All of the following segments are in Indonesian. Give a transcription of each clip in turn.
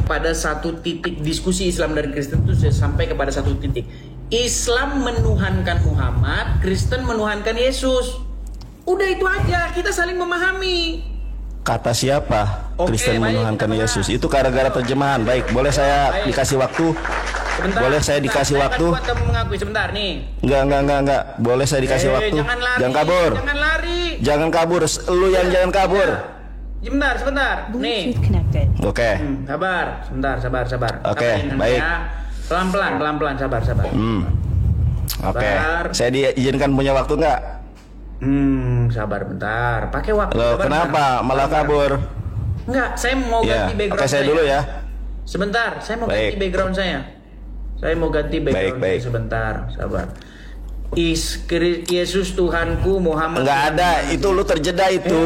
kepada satu titik diskusi Islam dan Kristen itu sudah sampai kepada satu titik. Islam menuhankan Muhammad, Kristen menuhankan Yesus. Udah itu aja, kita saling memahami. Kata siapa? Kristen baik, menuhankan Yesus. Itu gara-gara terjemahan. Baik, boleh saya dikasih waktu? Sebentar, boleh saya dikasih waktu? Kan kamu mengakui sebentar nih. Enggak. Boleh saya dikasih waktu? Jangan lari, jangan kabur. Jangan lari. Jangan kabur. Lu yang jangan kabur. Sebentar. Nih. Oke. Sabar. Sabar. Oke, baik. Ya. Pelan-pelan, sabar. Oke. Saya diizinkan punya waktu enggak? Sabar bentar. Pakai waktu. Loh, kenapa malah kabur? Enggak, saya mau ganti background. Oke, saya dulu ya. Sebentar, saya mau ganti background saya. Saya mau ganti background saya sebentar, sabar. Yesus Tuhanku, Muhammad. Enggak ada, itu lu terjeda itu.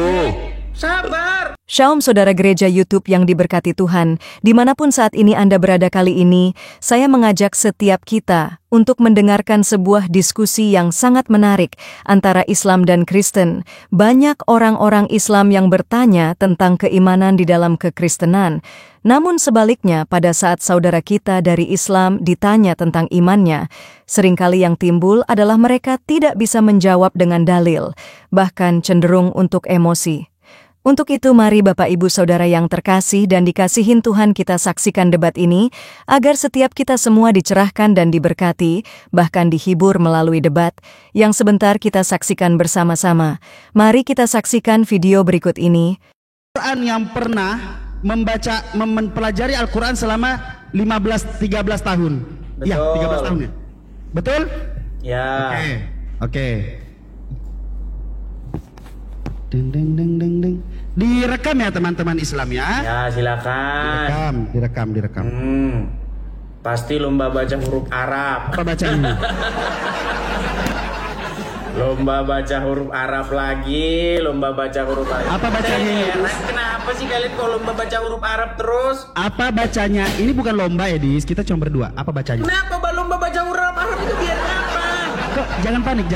Sabar. Shalom saudara gereja YouTube yang diberkati Tuhan, dimanapun saat ini Anda berada kali ini, saya mengajak setiap kita untuk mendengarkan sebuah diskusi yang sangat menarik antara Islam dan Kristen. Banyak orang-orang Islam yang bertanya tentang keimanan di dalam kekristenan. Namun sebaliknya, pada saat saudara kita dari Islam ditanya tentang imannya, seringkali yang timbul adalah mereka tidak bisa menjawab dengan dalil, bahkan cenderung untuk emosi. Untuk itu mari Bapak Ibu Saudara yang terkasih dan dikasihin Tuhan, kita saksikan debat ini agar setiap kita semua dicerahkan dan diberkati, bahkan dihibur melalui debat yang sebentar kita saksikan bersama-sama. Mari kita saksikan video berikut ini. Quran yang pernah mempelajari Al-Quran selama 13 tahun. Betul. Ya, 13 tahun ya. Betul? Ya. Oke. Deng. Direkam ya teman-teman Islam ya. Ya, silakan. Direkam. Pasti lomba baca huruf Arab. Apa bacanya? Lomba baca huruf Arab lagi, Apa bacanya? Kenapa sih kalian kok lomba baca huruf Arab terus? Apa bacanya? Ini bukan lomba ya, Dis. Kita cuma berdua. Apa bacanya? Kenapa lomba baca huruf Arab itu biar apa? Kok jangan panik.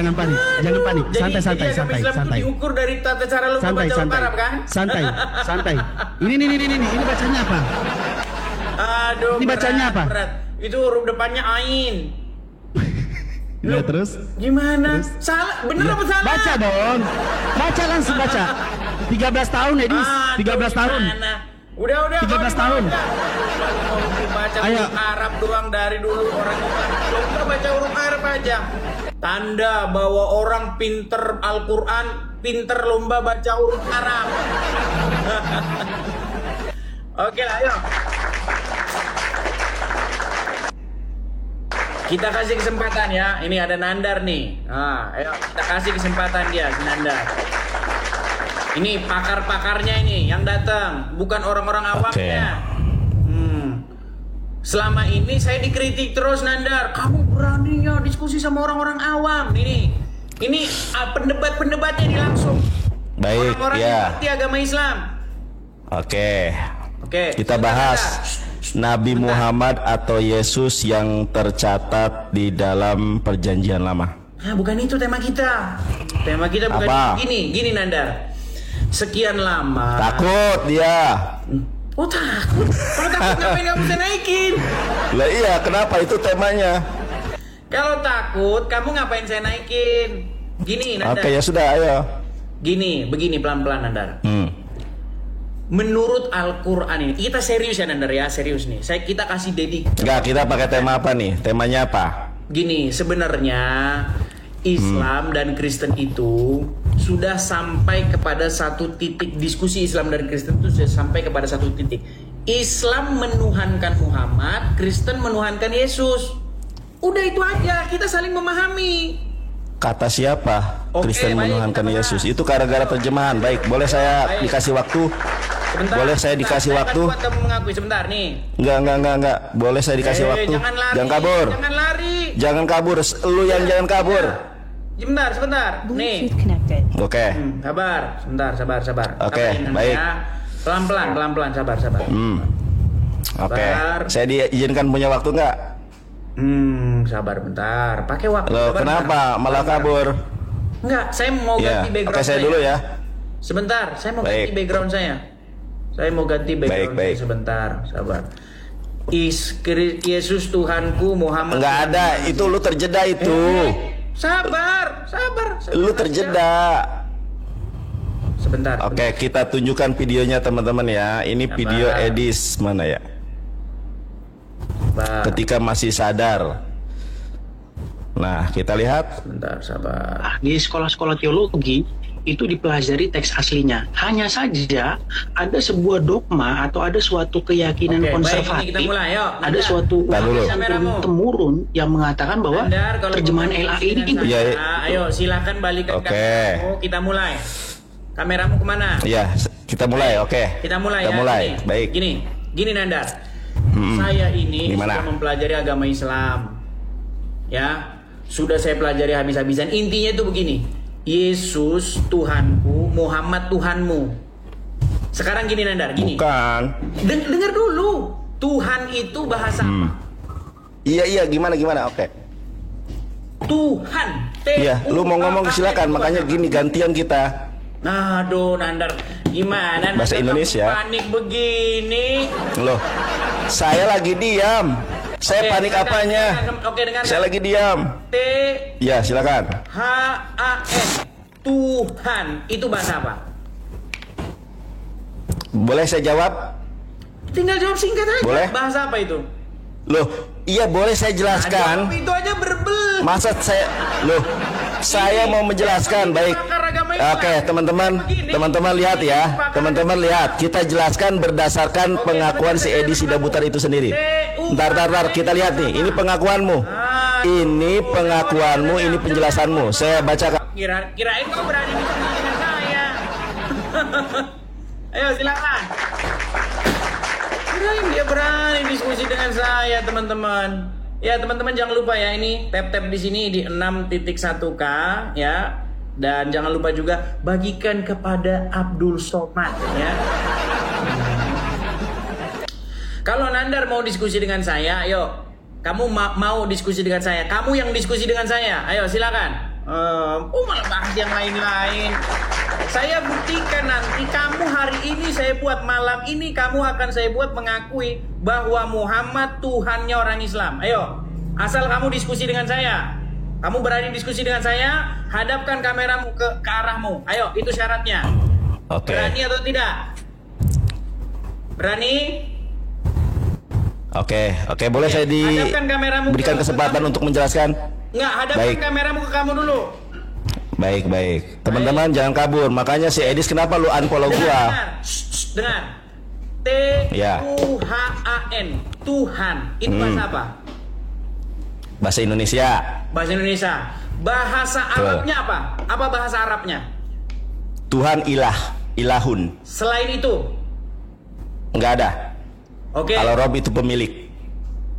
Santai. Islam itu diukur dari tata cara lomba baca huruf Arab kan? Santai. Ini bacanya apa? Aduh. Ini bacanya apa? Berat. Itu huruf depannya ain. Ya, terus? Gimana? Salah? Bener apa salah? Baca dong. Langsung baca. 13 tahun ya, Dis. 13 tahun. Udah. 13 tahun. Baca Ayo. huruf Arab doang dari dulu orang lomba baca huruf Arab aja. Tanda bahwa orang pinter Al-Quran, pinter lomba baca huruf Arab. Oke lah, ayo. Kita kasih kesempatan ya. Ini ada Nandar nih. Ayo kita kasih kesempatan dia, si Nandar. Ini pakar-pakarnya ini yang datang, bukan orang-orang awamnya. Selama ini saya dikritik terus, Nandar. Kamu beraninya diskusi sama orang-orang awam. Ini pendebat-pendebatnya ini langsung. Baik, orang-orang yang ngerti agama Islam. Oke. Kita Sebentar, bahas Nabi Sebentar. Muhammad atau Yesus yang tercatat di dalam Perjanjian Lama. Bukan itu tema kita. Tema kita bukan Apa? gini Nandar. Sekian lama. Takut dia. Oh, takut? Kalau takut ngapain gak bisa naikin? Lah iya, kenapa itu temanya? Kalau takut, kamu ngapain saya naikin? Gini, Nandar. Oke, ya sudah, ayo. Begini pelan-pelan, Nandar. Menurut Al-Quran ini, kita serius ya, Nandar ya, serius nih. Kita kasih Enggak, kita pakai tema apa nih? Temanya apa? Gini, sebenarnya Islam dan Kristen itu sudah sampai kepada satu titik diskusi Islam dan Kristen itu sudah sampai kepada satu titik. Islam menuhankan Muhammad, Kristen menuhankan Yesus. Udah itu aja, kita saling memahami. Kata siapa? Oke, Kristen baik, menuhankan kita Yesus. bahas. Itu gara-gara terjemahan. Baik, boleh saya dikasih waktu? Sebentar, boleh saya dikasih waktu? Kan kamu mengakui sebentar nih. Enggak. Boleh saya dikasih waktu? Jangan lari. Jangan kabur. Jangan kabur. Lu yang jangan kabur. Sebentar. Nih. Oke. Sabar. Sabar. Oke, Sabarin, baik. ya. Pelan-pelan, sabar. Oke. Saya diizinkan punya waktu enggak? Sabar bentar. Pakai waktu. Loh, Sabar, kenapa bentar. malah kabur? Enggak, saya mau ganti background Oke, saya dulu ya. Sebentar, saya mau Baik. ganti background saya. Saya mau ganti background Baik. sebentar, sabar. Yesus Tuhanku, Muhammad. Enggak ada, itu lu terjeda itu. Sabar. Lu terjeda. Sebentar. Oke, kita tunjukkan videonya teman-teman ya. Ini Sabar. video Edis mana ya? Sabar. Ketika masih sadar. Nah, kita lihat. Sebentar, sabar. Di sekolah-sekolah teologi itu dipelajari teks aslinya. Hanya saja ada sebuah dogma atau ada suatu keyakinan Oke, baik, konservatif. ini kita mulai, yuk. Ada Nandar. Tar suatu dulu. temurun yang mengatakan bahwa Nandar, kalau terjemahan mau LAI diskusi ini dengan Iya, saya, iya. ayo silakan balikan Oke. kameramu, kita mulai. Kameramu kemana? Ya, kita mulai. Oke. Kita mulai Kita ya. mulai. Gini, Baik. Gini Nandar. Saya ini Gimana? sudah mempelajari agama Islam. Ya, sudah saya pelajari habis-habisan. Intinya itu begini. Yesus Tuhanku, Muhammad Tuhanmu. Sekarang gini Nandar, gini. Bukan. Dengar dulu. Tuhan itu bahasa apa? Iya, gimana? Oke. Tuhan. Iya, lu mau ngomong T-U-H-A-N, silakan. itu Makanya bahasa gini gantian kita. apa? Aduh, Nandar. Gimana? Bahasa Nandar, Indonesia. kamu panik begini. Loh, saya lagi diam. Saya Oke, panik dengarkan, apanya? Oke, dengarkan. Saya lagi diam. Ya, silakan. T-H-A-N. Tuhan. Itu bahasa apa? Boleh saya jawab? Tinggal jawab singkat aja. Boleh. Bahasa apa itu? Loh, iya boleh saya Nah, jelaskan. jawab itu aja berbel. Masa saya mau menjelaskan. Baik. Oke, teman-teman lihat ya. Teman-teman lihat. Kita jelaskan berdasarkan pengakuan si Edi Sidabutar itu sendiri. Ntar, kita lihat nih. Ini pengakuanmu. Ini pengakuanmu, ini penjelasanmu. Saya bacakan. Kirain kau berani diskusi dengan saya. Ayo silakan. Kirain dia berani diskusi dengan saya, teman-teman. Ya, teman-teman jangan lupa ya, ini tap-tap di sini di 6.1K ya. Dan jangan lupa juga bagikan kepada Abdul Somad ya. Kalau Nandar mau diskusi dengan saya, ayo. Kamu mau diskusi dengan saya. Kamu yang diskusi dengan saya. Ayo silakan. Malah bahas yang lain-lain. Saya buktikan nanti kamu hari ini saya buat, malam ini kamu akan saya buat mengakui bahwa Muhammad Tuhannya orang Islam. Ayo, asal kamu diskusi dengan saya. Kamu berani diskusi dengan saya, hadapkan kameramu ke arahmu. Ayo, itu syaratnya. Oke. Berani atau tidak? Berani? Oke, boleh saya Hadapkan kameramu diberikan ke kesempatan kamu. untuk menjelaskan? Enggak, hadapkan Baik. kameramu ke kamu dulu. Baik. Teman-teman jangan kabur. Makanya si Edis kenapa lu unfollow gua? Dengar. Ya. T-U-H-A-N. Tuhan. Itu bahasa apa? Bahasa Indonesia. Bahasa Indonesia. Bahasa Betul. Arabnya apa? Apa bahasa Arabnya? Tuhan ilahun. Selain itu. Enggak ada. Oke. Kalau Rob itu pemilik.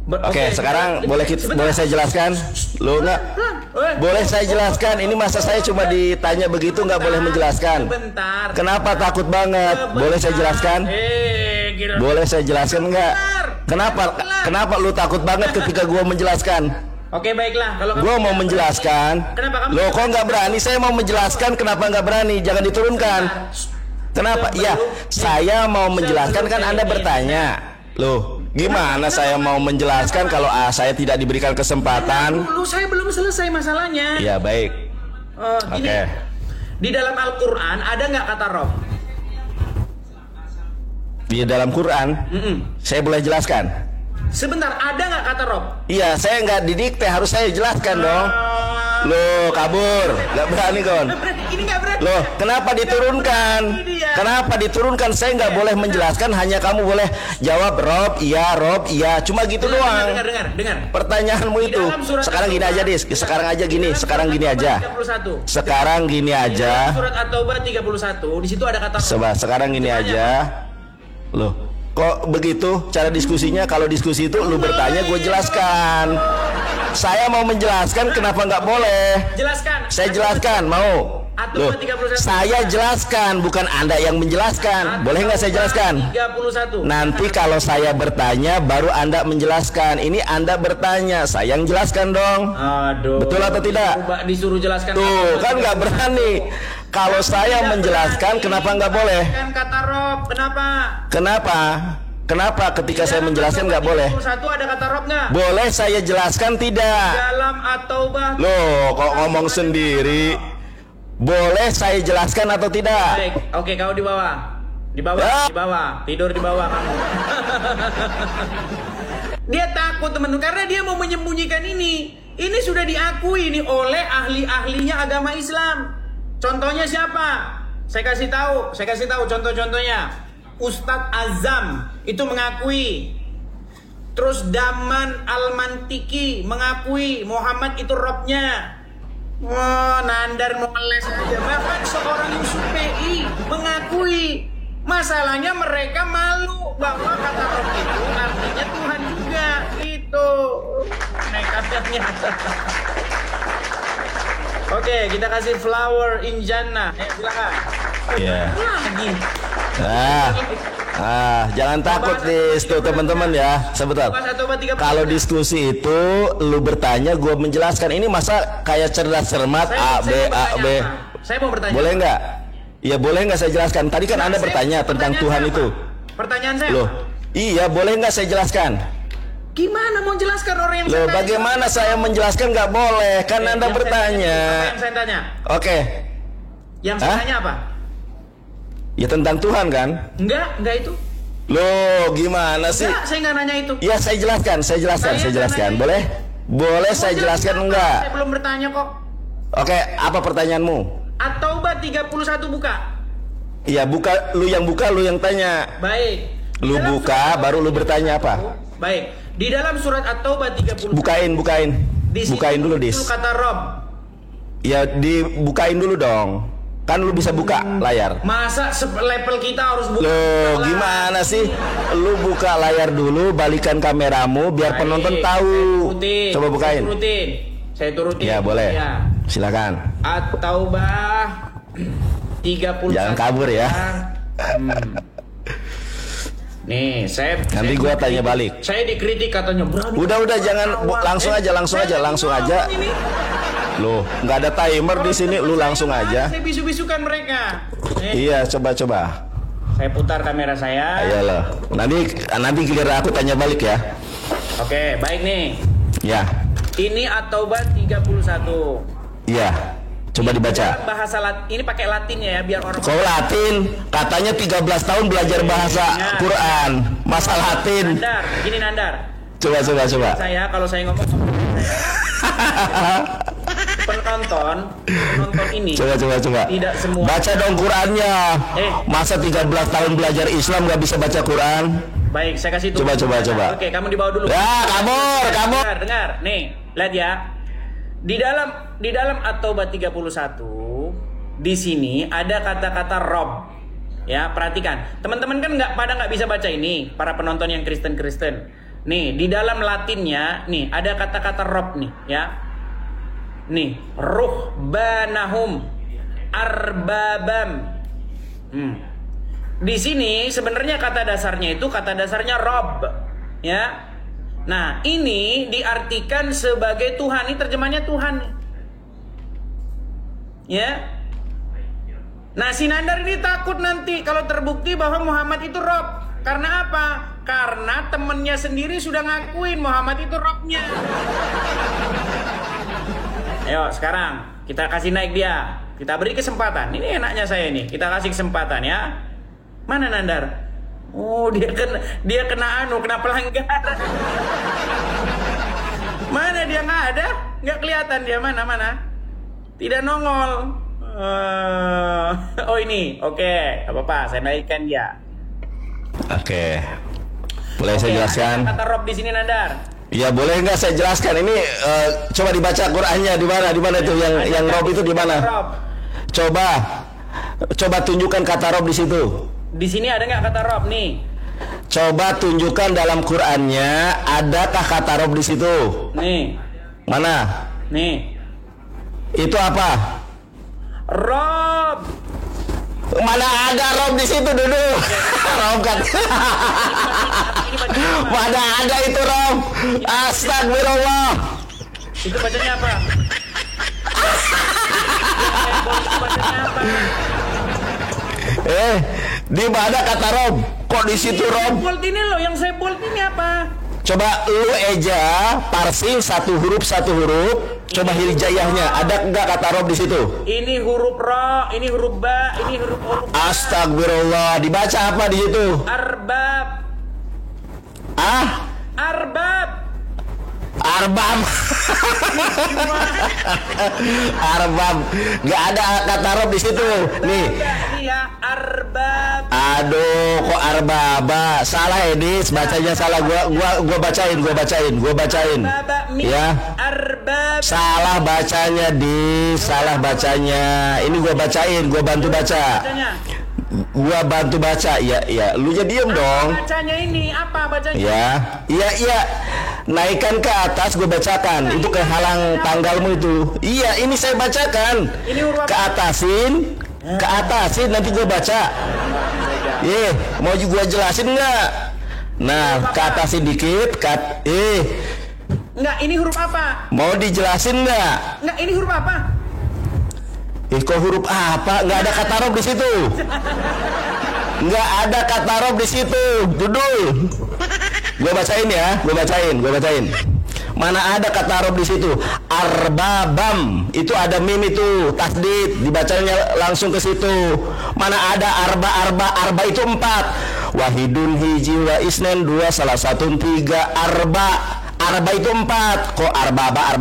Oke, sekarang boleh saya jelaskan? Lu enggak? Boleh saya jelaskan? Ini masa saya cuma ditanya begitu nggak boleh menjelaskan? Sebentar. Kenapa takut banget? Boleh saya jelaskan? Gila. Boleh saya jelaskan nggak? Kenapa lu takut banget ketika gua menjelaskan? Oke, baiklah. Kalau kamu Gua mau tidak menjelaskan. berani, kenapa kamu Loh, tidak kok nggak berani? Saya mau menjelaskan. Kenapa nggak berani? Jangan diturunkan. Kenapa? Ya, saya mau menjelaskan kan Anda bertanya. Loh, gimana saya mau menjelaskan kalau saya tidak diberikan kesempatan? Dulu saya belum selesai masalahnya. Ya, baik. Gini, Oke. di dalam Al-Quran ada nggak kata Rob? Di dalam Quran, saya boleh jelaskan? Sebentar, ada nggak kata Rob? Iya, saya nggak didikte, harus saya jelaskan dong. Loh, kabur, nggak berani kon. Ini nggak berani. Loh, kenapa diturunkan? Kenapa diturunkan? Saya nggak boleh menjelaskan, hanya kamu boleh jawab Rob, iya, cuma gitu doang. Dengar. Pertanyaanmu Di itu. dalam surat Sekarang gini aja, Dis. Sekarang gini aja. 31. Sekarang gini Di dalam aja. surat At-Taubah 31, di situ ada kata Rob. Coba sekarang gini aja. Loh, kok begitu cara diskusinya? Kalau diskusi itu lu bertanya, gue jelaskan. Saya mau menjelaskan, kenapa nggak boleh? Jelaskan. Saya jelaskan, mau? Loh, At-Taubah 31. saya jelaskan, bukan Anda yang menjelaskan. Boleh nggak saya jelaskan? 31. Nanti kalau saya bertanya, baru Anda menjelaskan. Ini Anda bertanya, saya yang jelaskan dong. Aduh. Betul atau tidak? Disuruh jelaskan. Tuh, kan nggak berani. Kalau saya menjelaskan, kenapa nggak boleh? Kan kata Rob, kenapa? Kenapa? Kenapa ketika saya menjelaskan nggak boleh? Satu ada kata Rob nggak? Boleh saya jelaskan tidak? Dalam At-Taubah. Loh, kok ngomong sendiri? Boleh saya jelaskan atau tidak? Baik, oke, kau di bawah. Di bawah, Ya. di bawah. Tidur di bawah kamu. Dia takut teman-teman karena dia mau menyembunyikan ini. Ini sudah diakui nih oleh ahli-ahlinya agama Islam. Contohnya siapa? Saya kasih tahu contoh-contohnya. Ustadz Azam itu mengakui. Terus Daman Al-Mantiki mengakui Muhammad itu Robnya. Wah, Nandar mau ngeles aja. Bahkan seorang Yusuf PI mengakui. Masalahnya mereka malu bahwa kata Rob itu artinya Tuhan juga. Itu nekatnya nyata. Oke, kita kasih flower in Jannah. Silakan. Iya. Lagi. Jangan takut nih, teman-teman ya. Sebentar. Kalau diskusi itu, lu bertanya, gue menjelaskan. Ini masa kayak cerdas cermat A B. Saya mau bertanya. Boleh nggak? Ya boleh nggak saya jelaskan? Tadi kan Anda bertanya tentang Tuhan itu. Pertanyaan saya. Loh, iya boleh nggak saya jelaskan? Gimana mau jelaskan orang yang Loh, bagaimana saya menjelaskan nggak boleh? Kan Anda bertanya. Apa yang saya tanya? Oke. Yang saya tanya apa? Ya tentang Tuhan kan? Enggak itu. Loh, gimana sih? Enggak, saya nggak nanya itu. Ya saya jelaskan. Boleh? Boleh saya jelaskan enggak? Saya belum bertanya kok. Oke, apa pertanyaanmu? At-Taubah 31 buka. Iya, buka, lu yang tanya. Baik. Lu buka, baru lu bertanya apa? Baik. Di dalam surat At-Taubah 31. Bukain. Bukain dulu, Dis. Itu kata Rob. Ya, dibukain dulu dong. Kan lu bisa buka layar. Masa level kita harus buka? Loh, gimana sih? Lu buka layar dulu, balikan kameramu biar penonton tahu. Coba bukain. Saya turutin. Ya, boleh. Ya. Silakan. At-Taubah 31. Jangan kabur ya. Nih, nanti gua tanya balik. Saya dikritik katanya berani. Udah jangan langsung aja. Loh, nggak ada timer di sini, lu langsung aja. Saya bisu-bisukan mereka. Iya, coba. Saya putar kamera saya. Ayolah. Nanti giliran aku tanya balik ya. Oke, baik nih. Ya. Ini At-Taubah 31. Iya. Coba dibaca. Bahasa ini pakai Latinnya ya biar orang. Kau Latin, katanya 13 tahun belajar bahasa Quran. Masa Latin. Nandar. Coba. Saya kalau saya ngomong penonton ini. Coba. Tidak semua. Baca dong Qurannya. Masa 13 tahun belajar Islam nggak bisa baca Quran? Baik, saya kasih tuh. Coba. Oke, kamu di bawah dulu. Ya, kabur. Dengar. Nih, lihat ya. Di dalam At-Taubah 31 di sini ada kata-kata Rob. Ya, perhatikan. Teman-teman kan nggak bisa baca ini, para penonton yang Kristen. Nih, di dalam Latinnya nih ada kata-kata Rob nih, ya. Nih, ruhbanahum arbabam. Di sini sebenarnya kata dasarnya Rob, ya. Nah, ini diartikan sebagai Tuhan. Ini terjemahannya Tuhan. Ya. Nah, si Nandar ini takut nanti kalau terbukti bahwa Muhammad itu Rob. Karena apa? Karena temennya sendiri sudah ngakuin Muhammad itu Robnya. Ayo, sekarang kita kasih naik dia. Kita beri kesempatan. Ini enaknya saya nih. Kita kasih kesempatan ya. Mana Nandar? Oh, dia kena pelanggaran. Mana dia nggak ada? Nggak kelihatan dia mana? Tidak nongol. Oh ini, oke, apa-apa, saya naikkan dia. Oke. Boleh saya jelaskan? Kata Rob di sini Nandar. Ya boleh nggak saya jelaskan? Ini coba dibaca Qurannya di mana itu yang Rob itu di mana? Coba tunjukkan kata Rob di situ. Di sini ada nggak kata Rob nih? Coba tunjukkan dalam Qurannya adakah kata Rob di situ? Nih. Mana? Nih. Itu apa? Rob. Mana ada Rob di situ duduk? Rob kan? Mana ada itu Rob? Astagfirullah. Itu bacanya apa? bacanya apa? Di mana kata Rob? Kok di situ Rob? Bold ini loh, yang saya bold ini apa? Coba lu eja parsing satu huruf. Coba hijaiyahnya. Ada enggak kata Rob di situ? Ini huruf ro, ini huruf ba, ini huruf huruf. Astagfirullah. Dibaca apa di situ? Arbab. Arbab. Arbab. Arbab. Nggak ada kata Rob di situ. Nih. Iya, arbab. Aduh, kok arbaba? Salah Edis, bacanya salah. Gua bacain. Ya. Arbab. Salah bacanya, salah bacanya. Ini gua bacain, gua bantu baca. Gua bantu baca. Ya, lu jadi diem dong. Bacanya ini apa bacanya? Iya. Naikkan ke atas, gue bacakan. Itu kehalang tanggalmu itu. Iya, ini saya bacakan. Ini huruf ke atasin nanti gue baca. Mau juga jelasin nggak? Nah, ke atasin dikit. Enggak, ini huruf apa? Mau dijelasin nggak? Enggak, ini huruf apa? Kok huruf apa? Nggak ada kata Rob di situ. Nggak ada kata Rob di situ. Dudul. Gue bacain ya, gue bacain. Mana ada kata Rob di situ? Arbabam. Itu ada mim itu, tasdid, dibacanya langsung ke situ. Mana ada arba itu 4. Wahidun hiji wa isnen 2 salah satu 3 arba itu 4. Kok arbaba?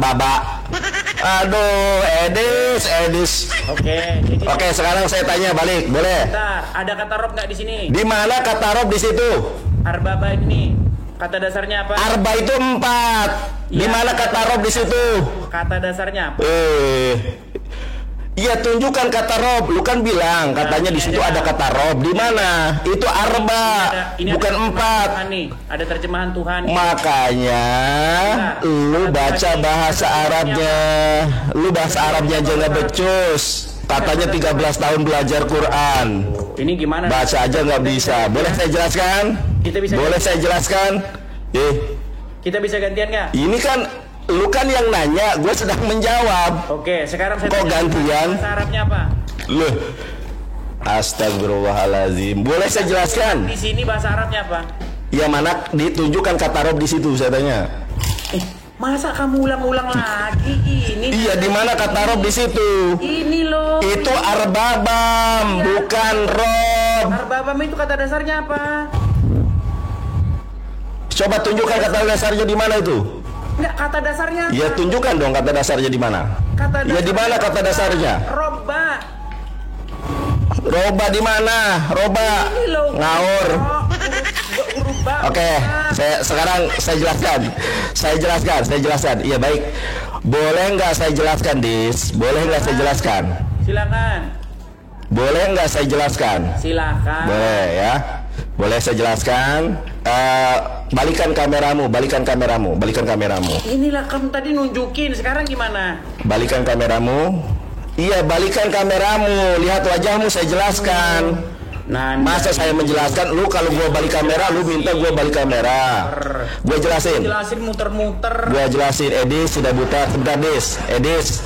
Aduh, Edis. Oke, sekarang saya tanya balik, boleh? Bentar, ada kata Rob nggak di sini? Di mana kata Rob di situ? Arbaba ini. Kata dasarnya apa? Arba itu 4. Di mana kata Rob di situ? Kata dasarnya apa? Iya, tunjukkan kata Rob. Lu kan bilang katanya di situ ada kata Rob. Di mana? Itu arba, bukan 4. Ada terjemahan Tuhan. Makanya lu baca bahasa Arabnya. Lu bahasa Arabnya aja nggak becus. Katanya 13 tahun belajar Quran. Ini gimana? Baca aja nggak bisa. Boleh saya jelaskan? Boleh saya jelaskan? Kita bisa gantian nggak? Ini kan lu kan yang nanya, gue sedang menjawab. Oke, sekarang saya kok gantian? Bahasa Arabnya apa? Loh. Astagfirullahaladzim. Boleh saya jelaskan? Di sini bahasa Arabnya apa? Ya mana ditunjukkan kata Rob di situ saya tanya. Masa kamu ulang-ulang lagi ini? Iya, di mana kata Rob di situ? Ini loh. Itu arbabam, bukan Rob. Arbabam itu kata dasarnya apa? Coba tunjukkan kata dasarnya di mana itu? Enggak, kata dasarnya. Ya tunjukkan dong kata dasarnya di mana. Ya di mana kata dasarnya? Roba. Roba di mana? Roba. Ngaur. Oke, sekarang saya jelaskan. Iya baik. Boleh nggak saya jelaskan, Dis? Boleh nggak saya jelaskan? Silakan. Boleh nggak saya jelaskan? Silakan. Boleh ya. Boleh saya jelaskan. Balikan kameramu. Inilah kamu tadi nunjukin. Sekarang gimana? Balikan kameramu. Iya, balikan kameramu. Lihat wajahmu, saya jelaskan. Masa saya menjelaskan, lu kalau gua balik kamera, lu minta gua balik kamera. Gua jelasin. Muter-muter. Gua jelasin, Edis sudah buta. Sebentar, Edis.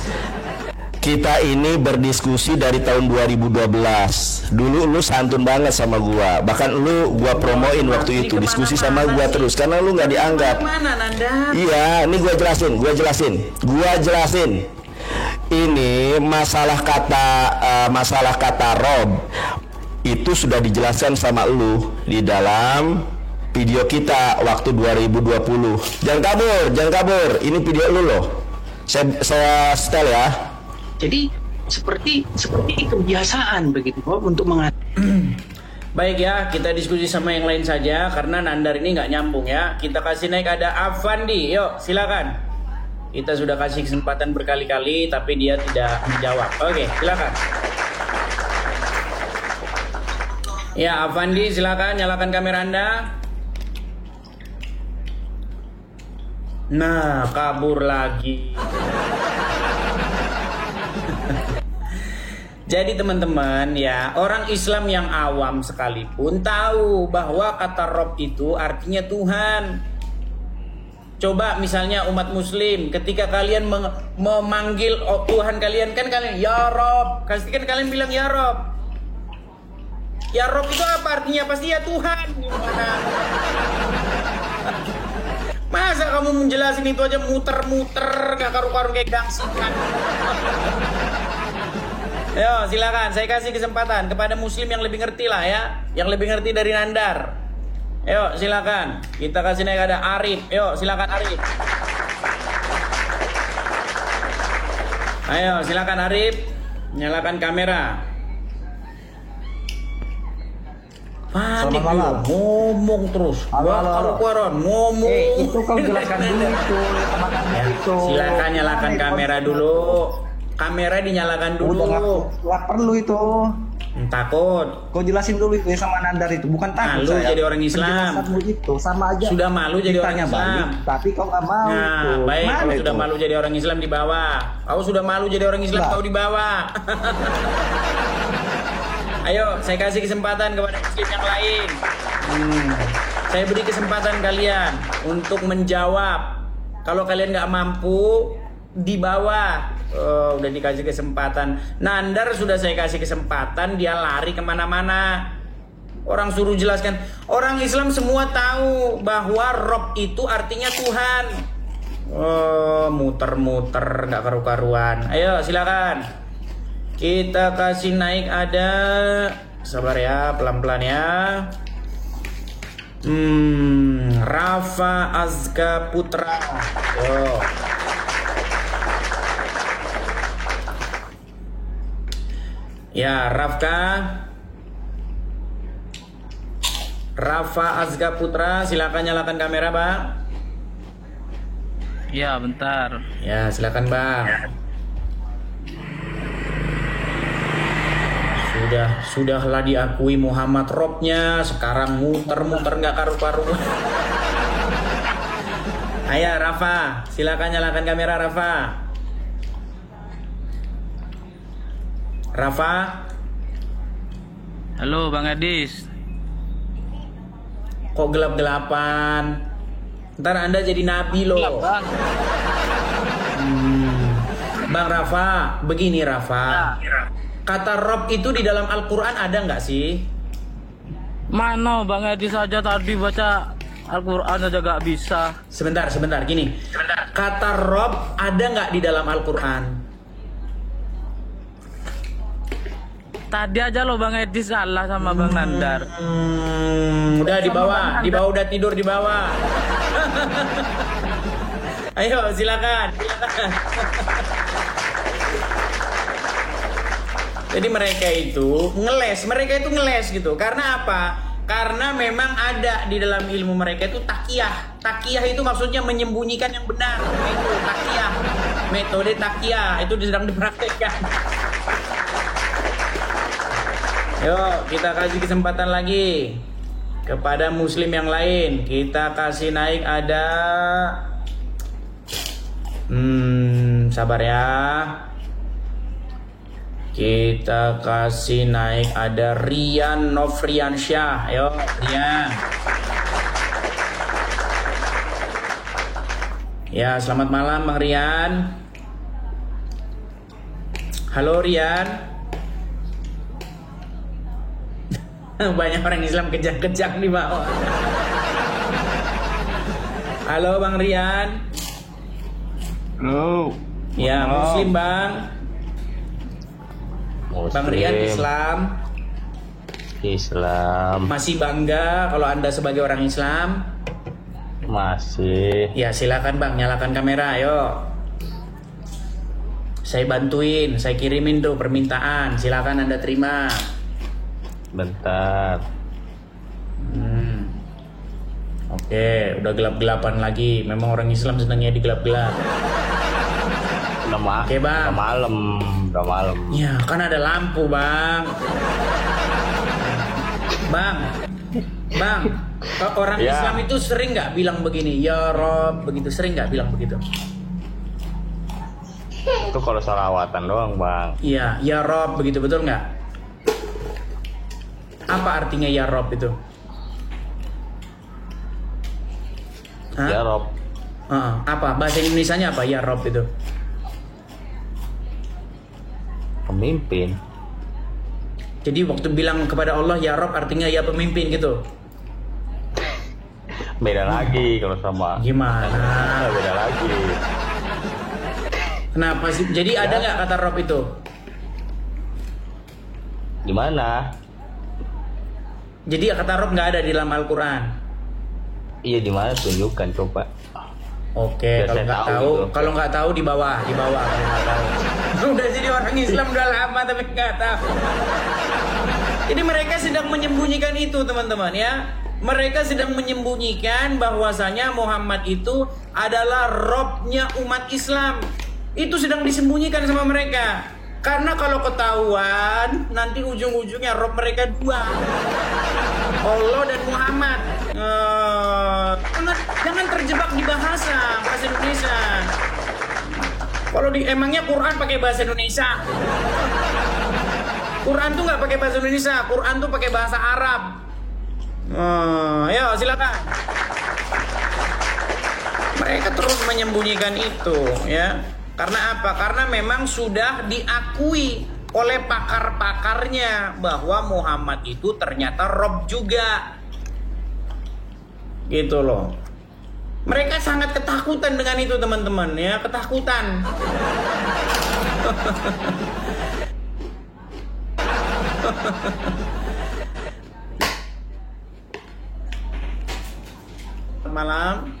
Kita ini berdiskusi dari tahun 2012. Dulu lu santun banget sama gua. Bahkan lu gua promoin waktu itu, diskusi sama gua terus karena lu nggak dianggap. Mana, Nanda? Iya, ini gua jelasin. Ini masalah kata Rob itu sudah dijelaskan sama lu di dalam video kita waktu 2020. Jangan kabur. Ini video lu loh. Saya setel ya. Jadi seperti kebiasaan begitu Bob untuk mengatakan. Baik ya, kita diskusi sama yang lain saja karena Nandar ini nggak nyambung ya. Kita kasih naik ada Avandi. Yuk, silakan. Kita sudah kasih kesempatan berkali-kali tapi dia tidak menjawab. Oke, silakan. Ya, Avandi, silakan nyalakan kamera Anda. Nah, kabur lagi. Jadi teman-teman ya, orang Islam yang awam sekalipun tahu bahwa kata Rob itu artinya Tuhan. Coba misalnya umat muslim, ketika kalian memanggil Tuhan kalian, kan kalian ya Rob, kan kalian bilang ya Rob. Ya Rob itu apa artinya? Pasti ya Tuhan. Gimana? Masa kamu menjelasin itu aja muter-muter, gak karu-karu kayak gangsikan. Yo, silakan, saya kasih kesempatan kepada muslim yang lebih ngerti lah ya, yang lebih ngerti dari Nandar. Yo, silakan. Kita kasih naik ada Arif. Yo, silakan Arif. Ayo, silakan Arif. Nyalakan kamera. Panik malam. Ngomong terus. Karu-karuan ngomong. Itu kau jelaskan dulu itu. Ya, itu. silakan nyalakan kamera dulu. Kamera dinyalakan dulu. Nggak perlu itu. Takut. Kau jelasin dulu itu sama Nandar itu, bukan takut. Malu jadi orang Islam. Penjelasanmu itu sama aja. Sudah malu jadi orang Ditanya Islam. balik, tapi kau nggak mau. Nah, itu. baik. Gimana Kalau itu? sudah malu jadi orang Islam di bawah. Kau sudah malu jadi orang Islam, Lah. kau di bawah. Ayo, saya kasih kesempatan kepada muslim yang lain. Saya beri kesempatan kalian untuk menjawab. Kalau kalian nggak mampu, di bawah. Oh, udah dikasih kesempatan. Nandar sudah saya kasih kesempatan, dia lari kemana-mana. Orang suruh jelaskan. Orang Islam semua tahu bahwa Rob itu artinya Tuhan. Oh, muter-muter nggak karu-karuan. Ayo, silakan. Kita kasih naik ada. Sabar ya, pelan-pelan ya. Rafa Azka Putra. Yo. Ya, Rafa Azga Putra, silakan nyalakan kamera, Bang. Ya, bentar. Ya, silakan, Bang. Sudahlah diakui Muhammad Robnya, sekarang muter-muter nggak karu-karu. Ayo, Rafa, silakan nyalakan kamera, Rafa. Rafa. Halo, Bang Adis. Kok gelap-gelapan? Ntar Anda jadi nabi loh. Gelap, Bang. Bang Rafa, begini Rafa. Kata Rob itu di dalam Al-Quran ada nggak sih? Mana Bang Adis aja tadi baca Al-Quran aja gak bisa. Sebentar, gini. Kata Rob ada nggak di dalam Al-Quran? Tadi aja lo Bang Adis salah sama Bang Nandar. Udah di bawah udah tidur di bawah. Ayo silakan. Jadi mereka itu ngeles gitu. Karena apa? Karena memang ada di dalam ilmu mereka itu takyah. Takyah itu maksudnya menyembunyikan yang benar. Itu takyah. Metode takyah itu sedang dipraktekkan. Yuk, kita kasih kesempatan lagi kepada muslim yang lain. Kita kasih naik ada sabar ya. Kita kasih naik ada Rian Nofriansyah. Ayo Rian. Ya, selamat malam Bang Rian. Halo Rian. Banyak orang Islam kejang-kejang di bawah. Halo Bang Rian. Halo. Ya, muslim Bang. Bang Rian Islam. Masih bangga kalau Anda sebagai orang Islam? Masih. Ya, silakan Bang, nyalakan kamera, ayo. Saya bantuin, saya kirimin tuh permintaan. Silakan Anda terima. Bentar. Oke, udah gelap-gelapan lagi. Memang orang Islam senangnya di gelap-gelap. Oke, Bang. Udah malam. Ya, kan ada lampu, Bang. Bang, orang Ya. Islam itu sering nggak bilang begini, ya Rob, begitu sering nggak bilang begitu? Itu kalau salawatan doang, Bang. Iya, ya Rob, begitu betul nggak? Apa artinya ya Rob itu? Hah? Ya Rob. Apa bahasa Indonesianya apa ya Rob itu? Pemimpin. Jadi waktu bilang kepada Allah ya Rob artinya ya pemimpin gitu. Beda lagi kalau sama. Gimana? Beda lagi. Kenapa sih? Jadi ada nggak kata Rob itu? Di mana? Jadi kata Rob nggak ada di dalam Al-Quran. Iya, di mana, tunjukkan coba. Oke, Biar kalau saya nggak tahu tahu, gitu. kalau nggak tahu di bawah kalau nggak tahu. Udah jadi orang Islam udah lama tapi nggak tahu. Jadi mereka sedang menyembunyikan itu, teman-teman ya. Mereka sedang menyembunyikan bahwasanya Muhammad itu adalah Robnya umat Islam. Itu sedang disembunyikan sama mereka. Karena kalau ketahuan, nanti ujung-ujungnya Rob mereka dua, Allah dan Muhammad. Jangan terjebak di bahasa Indonesia. Kalau emangnya Quran pakai bahasa Indonesia? Quran tuh nggak pakai bahasa Indonesia. Quran tuh pakai bahasa Arab. Ayo silakan. Mereka terus menyembunyikan itu, ya. Karena apa? Karena memang sudah diakui oleh pakar-pakarnya bahwa Muhammad itu ternyata Rob juga. Gitu loh. Mereka sangat ketakutan dengan itu, teman-teman, ya, ketakutan. Malam.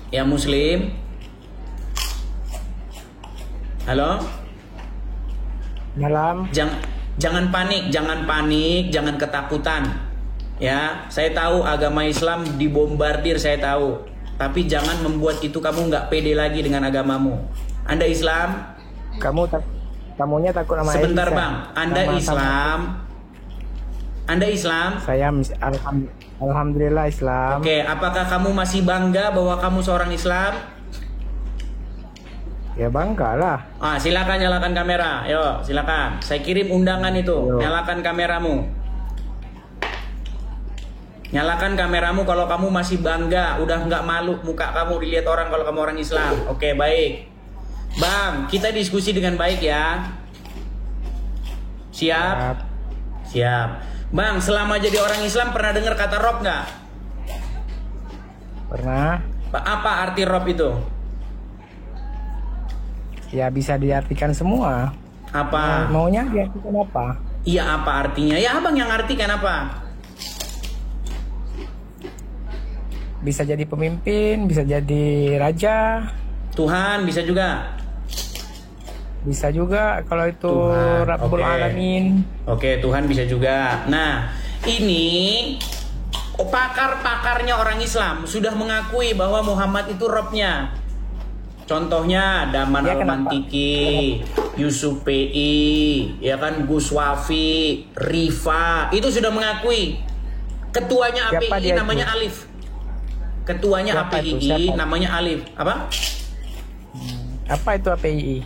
Ya Muslim. Halo. Malam. Jangan panik, jangan ketakutan. Ya, saya tahu agama Islam dibombardir, saya tahu. Tapi jangan membuat itu kamu nggak pede lagi dengan agamamu. Anda Islam? Kamunya takut sama sebentar Elisa. Bang, Anda Islam? Anda Islam? Saya alhamdulillah Islam. Oke, apakah kamu masih bangga bahwa kamu seorang Islam? Ya bangga lah. Silakan nyalakan kamera. Yo, silakan. Saya kirim undangan itu. Yo. Nyalakan kameramu. Nyalakan kameramu kalau kamu masih bangga, udah nggak malu muka kamu dilihat orang kalau kamu orang Islam. Oke, baik. Bang, kita diskusi dengan baik ya. Siap? Siap. Bang, selama jadi orang Islam pernah dengar kata Rob nggak? Pernah. Apa arti Rob itu? Ya bisa diartikan semua. Apa? Maunya diartikan apa? Iya, apa artinya? Ya abang yang artikan apa? Bisa jadi pemimpin, bisa jadi raja. Tuhan bisa juga. Bisa juga kalau itu Tuhan, Rabbul Alamin. Oke, Tuhan bisa juga. Nah, ini pakar-pakarnya orang Islam sudah mengakui bahwa Muhammad itu Robnya. Contohnya Daman Ya, Al-Mantiki, Yusuf PI, ya kan, Gus Wafi, Rifa, itu sudah mengakui. Ketuanya Siapa API dia namanya itu? Alif. Ketuanya Siapa API itu? Siapa? namanya Alif. Apa? Apa itu APII?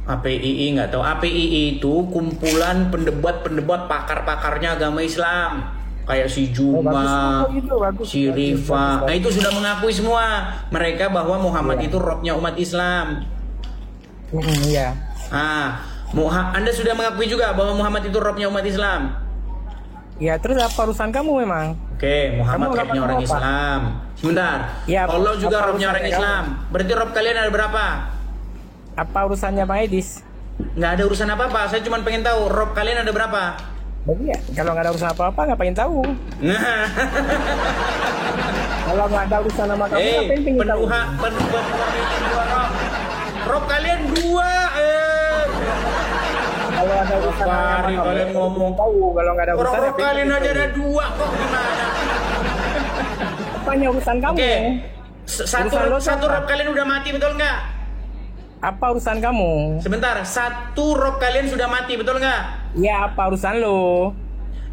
APII nggak tahu. APII itu kumpulan pendebat-pendebat pakar-pakarnya agama Islam. Kayak si Juma, bagus, si Rifa. bagus. Nah itu sudah mengakui semua mereka bahwa Muhammad itu Robnya umat Islam. Iya. Anda sudah mengakui juga bahwa Muhammad itu Robnya umat Islam. Ya terus apa urusan kamu memang? Oke, Muhammad Kamu Robnya orang apa? Islam. Sebentar. Ya, Allah juga apa Robnya orang urusannya Islam. Berarti Rob kalian ada berapa? Apa urusannya Bang Edis? Nggak ada urusan apa-apa. Saya cuma pengen tahu Rob kalian ada berapa? Iya, kalau nggak ada urusan apa-apa ngapain tahu? Nah. Kalau nggak ada urusan sama kamu ngapain pengen tahu? Penuh dua Rob. Rob kalian dua. Kalau ada urusan sama kamu kalian ngomong tahu. Kalau nggak ada urusan Rob kalian aja ada dua kok gimana? Apanya urusan kamu? Oke. Urusan lo Satu siapa? Rob kalian udah mati betul nggak? Apa urusan kamu? Sebentar, satu Rob kalian sudah mati betul nggak? Ya apa urusan lo?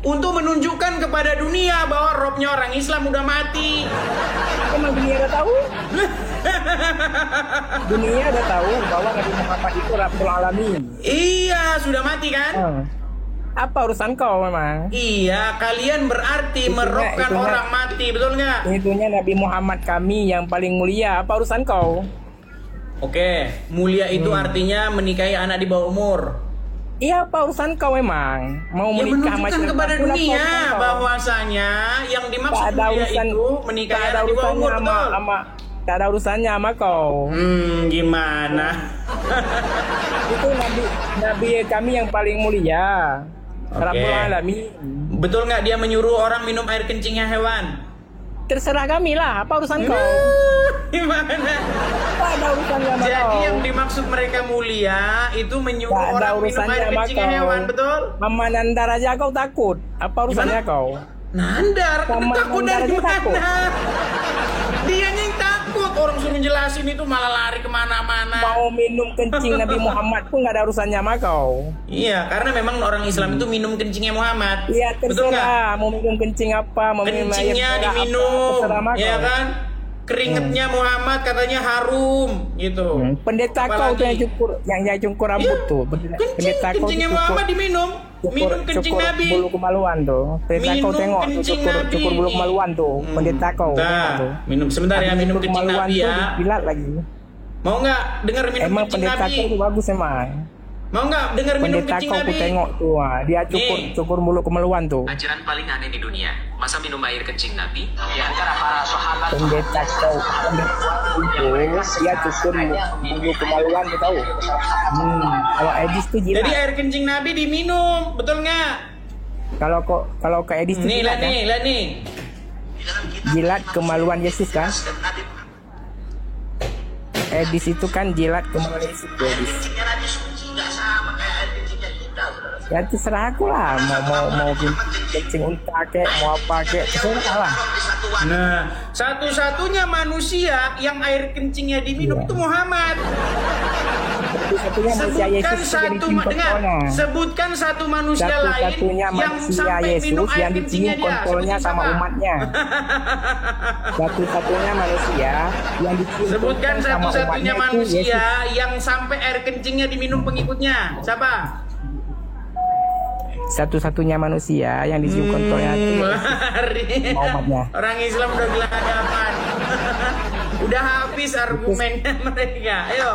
Untuk menunjukkan kepada dunia bahwa Robnya orang Islam udah mati. Emang dunia udah tahu? Dunia udah tahu bahwa Nabi Muhammad itu Rabbul Alamin. Iya, sudah mati kan? Apa urusan kau memang? Iya, kalian berarti merohkan itunya. orang mati, betul nggak? Itunya Nabi Muhammad kami yang paling mulia. Apa urusan kau? Oke, mulia itu artinya menikahi anak di bawah umur. Iya, apa urusan kau memang? Mau Ya menikah menunjukkan siapapun, kepada apa dunia urusan kau? bahwasanya yang dimaksud Tak ada mulia urusan, itu menikahi tak ada anak di bawah urusannya umur, betul? tak ada urusannya sama kau. Gimana? Itu Nabi kami yang paling mulia. Oke. Rabbul Alamin. Betul nggak dia menyuruh orang minum air kencingnya hewan? Terserah kami lah. Apa urusan kau? Gimana? Tak ada urusannya sama Jadi kau. yang dimaksud mereka mulia itu menyuruh Tak ada orang minum urusannya air sama kencingnya kau. hewan, betul? Mama Nandar aja kau takut. Apa urusannya Gimana? kau? Nandar, Sama takut Nandar dari aja takut. mana? Dia yang takut, orang suruh jelasin itu malah lari kemana-mana. Mau minum kencing Nabi Muhammad pun nggak ada urusannya sama kau. Iya, karena memang orang Islam itu minum kencingnya Muhammad. Iya, Betul nggak? terserah. Mau minum kencing apa, mau minum air Kencingnya merah apa, diminum, terserah sama ya kau. kan? Keringetnya Muhammad katanya harum, gitu. Pendeta kau tuh yang cukur rambut tuh. Kencingnya Muhammad diminum. Minum kencing Nabi. Bulu kemaluan tuh. Pendeta kau Minum tengok tuh kencing cukur Nabi. bulu kemaluan tuh. Pendeta kau. tengok Nah, tuh. minum sebentar ya, minum Bulu kencing kemaluan Nabi tuh ya. dipilat lagi. Mau nggak dengar minum Emang kencing pendeta Nabi? kau tuh bagus emang. Mau nggak dengar minum Pendeta kencing kau Nabi? ku tengok tuh. Dia cukur bulu kemaluan tuh. Ajaran paling aneh di dunia. Masa minum air kencing Nabi? Di antara para sahabat. Pendeta kau itu dia cukur bulu kemaluan tuh tahu. Kalau Edis tuh jilat. Jadi air kencing Nabi diminum, betul nggak? Kalau ke Edis tuh Nih lah jilat kan? nih, lah nih. Jilat kemaluan Yesus kan? Edis itu kan jilat kemaluan Yesus tuh, Edis. Ya terserah aku lah, mau kencing unta kek, mau apa kek, terserah lah. Nah, satu-satunya manusia yang air kencingnya diminum itu Muhammad. Satu-satunya manusia Yesus Sebutkan satu manusia lain Satu-satunya yang manusia sampai minum Yesus air yang kencingnya dicium dia. kontolnya Sebutin sama siapa? umatnya. Satu-satunya manusia yang dicium Sebutkan kontol sama satu-satunya umatnya itu manusia Yesus. yang sampai air kencingnya diminum pengikutnya. Siapa? Satu-satunya manusia yang dicium kontolnya itu Mari. sama umatnya. Orang Islam udah gelagapan. Udah habis argumennya mereka. Ayo.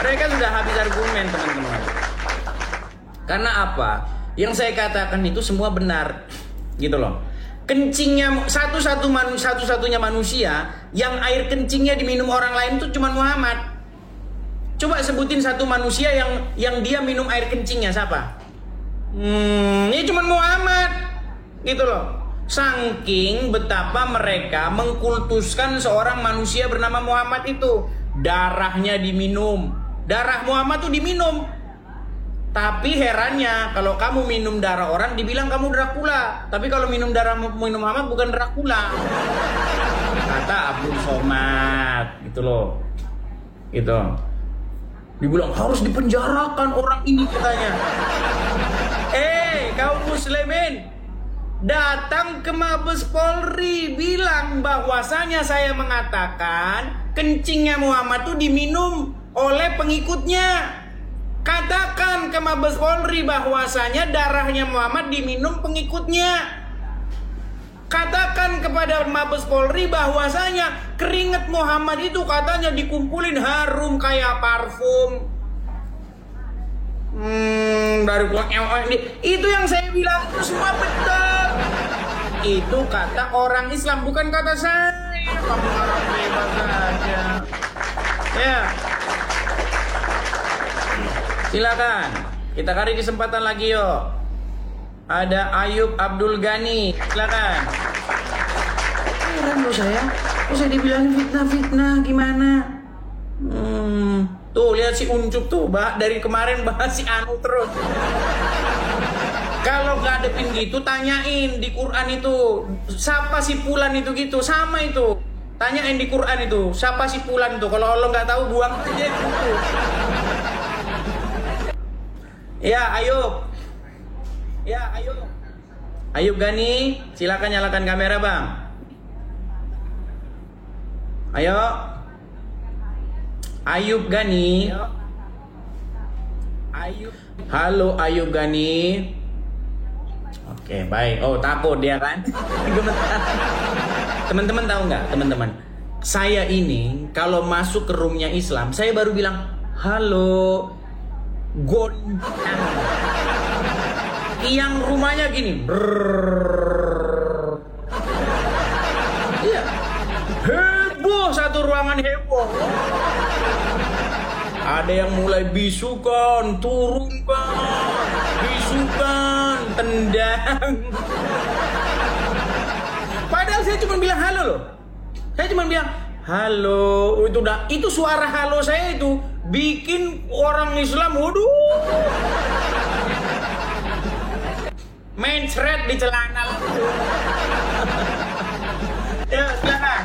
Mereka sudah habis argumen, teman-teman. Karena apa? Yang saya katakan itu semua benar. Gitu loh. Kencingnya satu-satunya manusia yang air kencingnya diminum orang lain itu cuma Muhammad. Coba sebutin satu manusia yang dia minum air kencingnya siapa? Ini cuma Muhammad. Gitu loh. Saking betapa mereka mengkultuskan seorang manusia bernama Muhammad itu. Darahnya diminum. Darah Muhammad tuh diminum. Tapi herannya kalau kamu minum darah orang dibilang kamu Dracula. Tapi kalau minum Muhammad bukan Dracula. Kata Abdul Somad gitu loh. Gitu. Dibilang harus dipenjarakan orang ini katanya. Kaum muslimin, datang ke Mabes Polri bilang bahwasanya saya mengatakan kencingnya Muhammad itu diminum oleh pengikutnya. Katakan ke Mabes Polri bahwasanya darahnya Muhammad diminum pengikutnya. Katakan kepada Mabes Polri bahwasanya keringat Muhammad itu katanya dikumpulin harum kayak parfum. Dari itu yang saya bilang itu semua betul. Itu kata orang Islam, bukan kata saya. Kamu harus bebas saja. Ya. Silakan. Kita cari kesempatan lagi yuk. Ada Ayub Abdul Ghani. Silakan. Heran loh saya. Kok saya dibilang fitnah-fitnah gimana? Tuh lihat si Uncup tuh, dari kemarin bahas si Anu terus. Kalau ngadepin gitu tanyain di Quran itu siapa si Fulan itu gitu, sama itu. Tanyain di Quran itu siapa si Fulan itu. Kalau lo nggak tahu buang aja itu. Ya Ayub. Ya Ayub. Ayub Ghani, silakan nyalakan kamera bang. Ayo. Ayub Ghani. Halo Ayub Gani. Oke, baik. Oh, takut dia kan? Teman-teman tahu nggak, teman-teman? Saya ini kalau masuk ke roomnya Islam, saya baru bilang halo goncang. Yang rumahnya gini. Iya. Heboh, satu ruangan heboh. Ada yang mulai bisukan, turunkan, bisukan, tendang. Padahal saya cuma bilang halo loh. Saya cuma bilang halo. Itu suara halo saya itu bikin orang Islam waduh. Main thread di celana. Ya, silakan.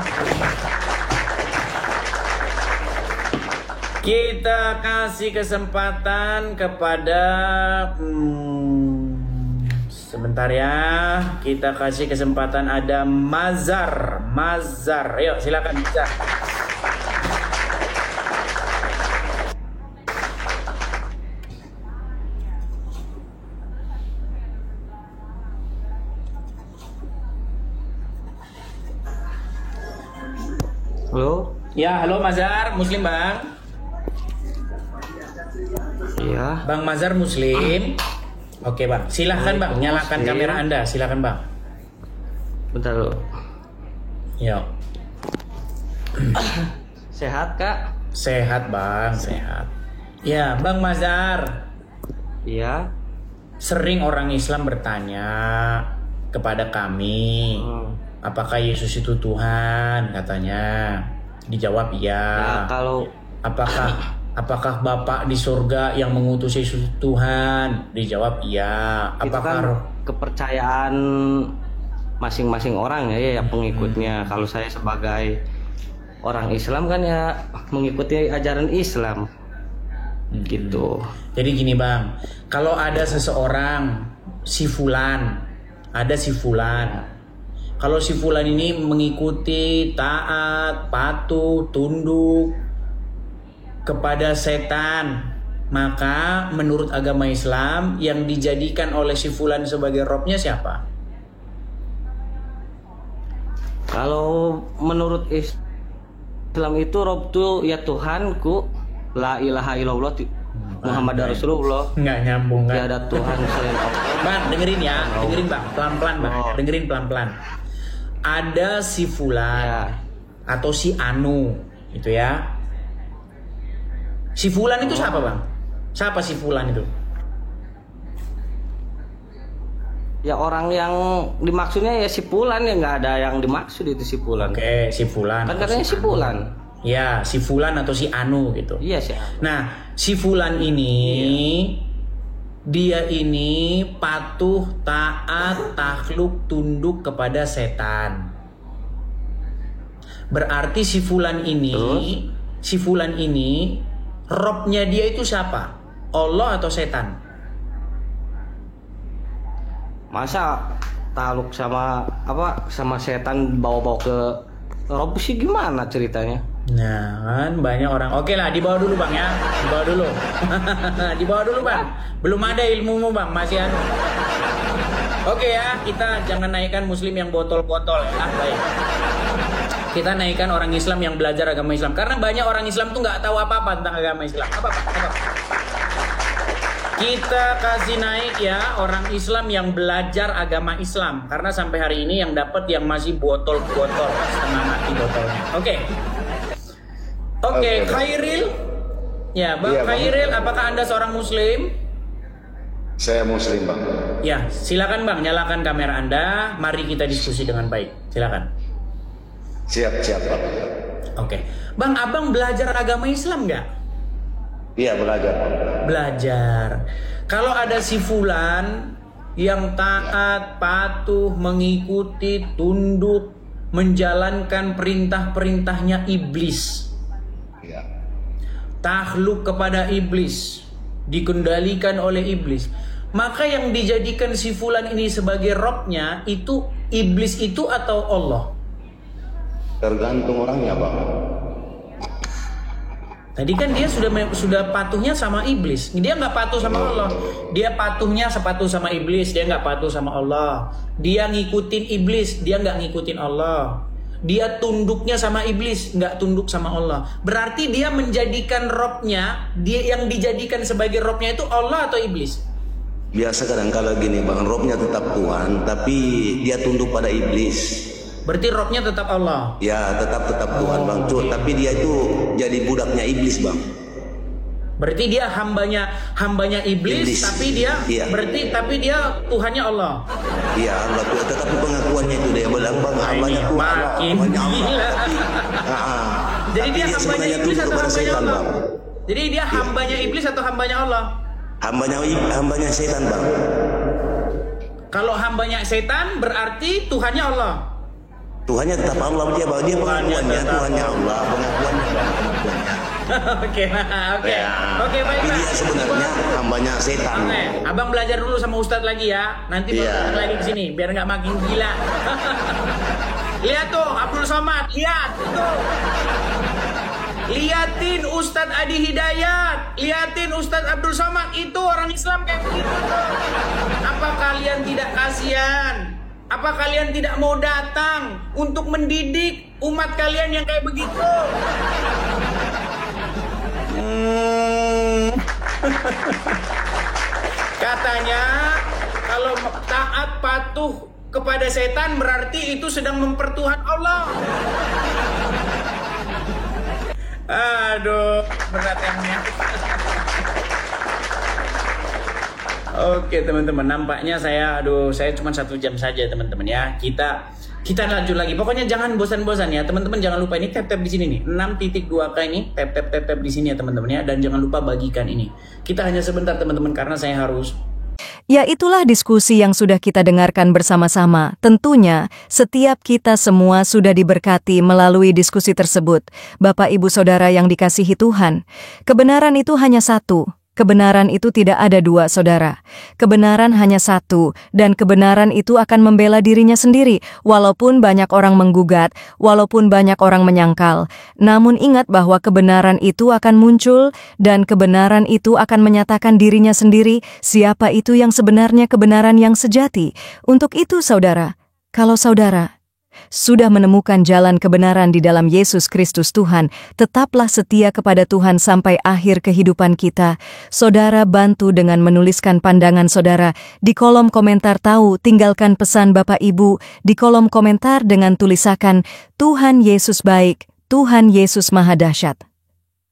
Kita kasih kesempatan kepada sebentar ya. Kita kasih kesempatan ada Mazar. Ayo silakan Mazar. Halo? Ya, halo Mazar, Muslim Bang. Iya. Bang Mazar Muslim. Oke Bang, silahkan Bang, nyalakan kamera Anda, silahkan Bang. Bentar dulu. Yuk. Sehat Kak? Sehat Bang, sehat. Ya Bang Mazar. Iya. Sering orang Islam bertanya kepada kami, apakah Yesus itu Tuhan? Katanya. Dijawab iya. Ya, kalau Apakah Bapak di surga yang mengutus Yesus Tuhan? Dijawab iya. Apakah itu kan kepercayaan masing-masing orang ya pengikutnya. Kalau saya sebagai orang Islam kan ya mengikuti ajaran Islam. Gitu. Jadi gini Bang, kalau ada seseorang si Fulan, kalau si Fulan ini mengikuti, taat, patuh, tunduk kepada setan, maka menurut agama Islam yang dijadikan oleh si Fulan sebagai robnya siapa? Kalau menurut Islam itu rob itu ya Tuhanku, la ilaha illallah, Muhammad Rasulullah. Nggak nyambung kan? Tiada Tuhan selain Allah. Bang, dengerin ya, dengerin Bang, pelan-pelan Bang, dengerin pelan-pelan. Ada si Fulan atau si Anu, itu ya. Si Fulan itu siapa Bang? Siapa si Fulan itu? Ya orang yang dimaksudnya ya si Fulan, ya nggak ada yang dimaksud itu si Fulan. Oke, si Fulan. Kan katanya si Fulan. Ya, si Fulan atau si Anu gitu. Iya sih. Nah, si Fulan ini dia ini patuh, taat, takluk, tunduk kepada setan. Berarti si Fulan ini robnya dia itu siapa? Allah atau setan? Masa taluk sama setan bawa-bawa ke rob sih, gimana ceritanya? Nah kan banyak orang. Oke lah, dibawa dulu Bang ya. Dibawa dulu. Dibawa dulu Bang. Belum ada ilmumu Bang, masih anu. Oke ya, kita jangan naikkan Muslim yang botol-botol ya. Baik. Kita naikkan orang Islam yang belajar agama Islam. Karena banyak orang Islam tuh nggak tahu apa-apa tentang agama Islam. Apa. Kita kasih naik ya orang Islam yang belajar agama Islam. Karena sampai hari ini yang dapat yang masih botol-botol, setengah mati botolnya. Oke, Khairil. Ya, Bang Khairil, apakah Anda seorang Muslim? Saya Muslim, Bang. Ya, silakan Bang, nyalakan kamera Anda. Mari kita diskusi dengan baik. Silakan. Siap, Bang. Oke. Bang, Abang belajar agama Islam nggak? Iya, belajar. Belajar. Kalau ada si Fulan yang taat, patuh, mengikuti, tunduk, menjalankan perintah-perintahnya iblis. Iya. Takluk kepada iblis, dikendalikan oleh iblis. Maka yang dijadikan si Fulan ini sebagai robnya itu iblis itu atau Allah? Tergantung orangnya, Bang. Tadi kan dia sudah patuhnya sama iblis. Dia nggak patuh sama Allah. Dia patuhnya sepatuh sama iblis. Dia nggak patuh sama Allah. Dia ngikutin iblis. Dia nggak ngikutin Allah. Dia tunduknya sama iblis, nggak tunduk sama Allah. Berarti dia menjadikan robnya, dia yang dijadikan sebagai robnya itu Allah atau iblis? Biasa kadang kala gini bang, robnya tetap Tuhan, tapi dia tunduk pada iblis. Berarti robnya tetap Allah. Ya tetap Tuhan bang, tapi dia itu jadi budaknya iblis bang. Berarti dia hambanya iblis. Tapi dia tapi dia Tuhannya Allah. Iya Allah Tuhan, tetapi pengakuannya itu dia bilang bang, hambanya Tuhan. Makin gila. Jadi dia hambanya iblis atau hambanya Allah? Jadi dia hambanya iblis atau hambanya Allah? Hambanya setan bang. Kalau hambanya setan berarti Tuhannya Allah. Tuhannya tetap Allah, dia pengakuannya Tuhannya Allah, pengakuannya. Oke, baik. Tapi dia sebenarnya hambanya setan. Abang belajar dulu sama Ustadz lagi ya. Nanti baru lagi ke sini biar nggak makin gila. Lihat tuh Abdul Somad, lihat tuh. Liatin Ustadz Adi Hidayat, liatin Ustadz Abdul Somad, itu orang Islam kayak begitu tuh. Apa kalian tidak kasihan? Apa kalian tidak mau datang untuk mendidik umat kalian yang kayak begitu? Katanya kalau taat patuh kepada setan berarti itu sedang mempertuhan Allah. Aduh, berat emangnya. Oke teman-teman, nampaknya saya cuma 1 jam saja teman-teman ya. Kita lanjut lagi. Pokoknya jangan bosan-bosan ya teman-teman. Jangan lupa ini tap di sini nih 6.2K ini tap di sini ya teman-teman ya. Dan jangan lupa bagikan ini. Kita hanya sebentar teman-teman karena saya harus. Ya, itulah diskusi yang sudah kita dengarkan bersama-sama. Tentunya, setiap kita semua sudah diberkati melalui diskusi tersebut. Bapak, Ibu, Saudara yang dikasihi Tuhan, kebenaran itu hanya satu. Kebenaran itu tidak ada 2, saudara. Kebenaran hanya satu, dan kebenaran itu akan membela dirinya sendiri, walaupun banyak orang menggugat, walaupun banyak orang menyangkal. Namun ingat bahwa kebenaran itu akan muncul, dan kebenaran itu akan menyatakan dirinya sendiri, siapa itu yang sebenarnya kebenaran yang sejati. Untuk itu, saudara, kalau saudara sudah menemukan jalan kebenaran di dalam Yesus Kristus Tuhan, tetaplah setia kepada Tuhan sampai akhir kehidupan kita. Saudara bantu dengan menuliskan pandangan saudara di kolom komentar. Tinggalkan pesan Bapak Ibu di kolom komentar dengan tulisakan Tuhan Yesus baik, Tuhan Yesus maha dahsyat.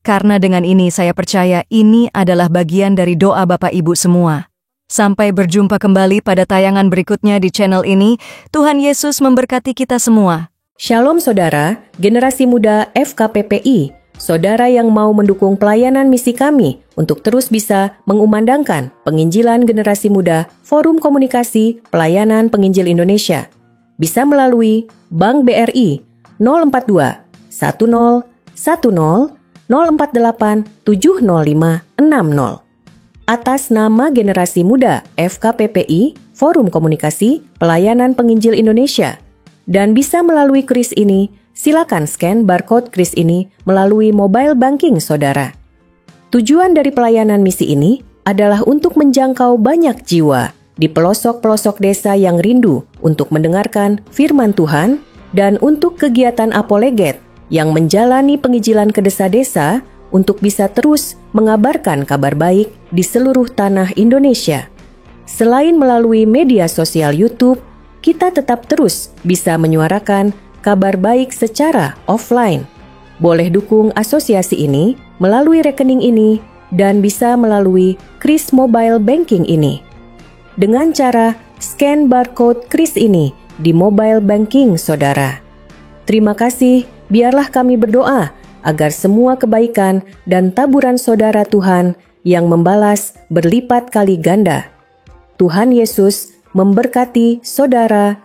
Karena dengan ini saya percaya ini adalah bagian dari doa Bapak Ibu semua. Sampai berjumpa kembali pada tayangan berikutnya di channel ini. Tuhan Yesus memberkati kita semua. Shalom saudara, generasi muda FKPPI, saudara yang mau mendukung pelayanan misi kami untuk terus bisa mengumandangkan penginjilan generasi muda Forum Komunikasi Pelayanan Penginjil Indonesia. Bisa melalui Bank BRI 042 10 10 048 705 60. Atas nama Generasi Muda FKPPI, Forum Komunikasi Pelayanan Penginjil Indonesia. Dan bisa melalui kris ini, silakan scan barcode kris ini melalui mobile banking saudara. Tujuan dari pelayanan misi ini adalah untuk menjangkau banyak jiwa di pelosok-pelosok desa yang rindu untuk mendengarkan firman Tuhan dan untuk kegiatan apoleget yang menjalani penginjilan ke desa-desa untuk bisa terus mengabarkan kabar baik di seluruh tanah Indonesia. Selain melalui media sosial YouTube, kita tetap terus bisa menyuarakan kabar baik secara offline. Boleh dukung asosiasi ini melalui rekening ini dan bisa melalui kris mobile banking ini. Dengan cara scan barcode kris ini di mobile banking saudara. Terima kasih, biarlah kami berdoa agar semua kebaikan dan taburan saudara Tuhan yang membalas berlipat kali ganda. Tuhan Yesus memberkati saudara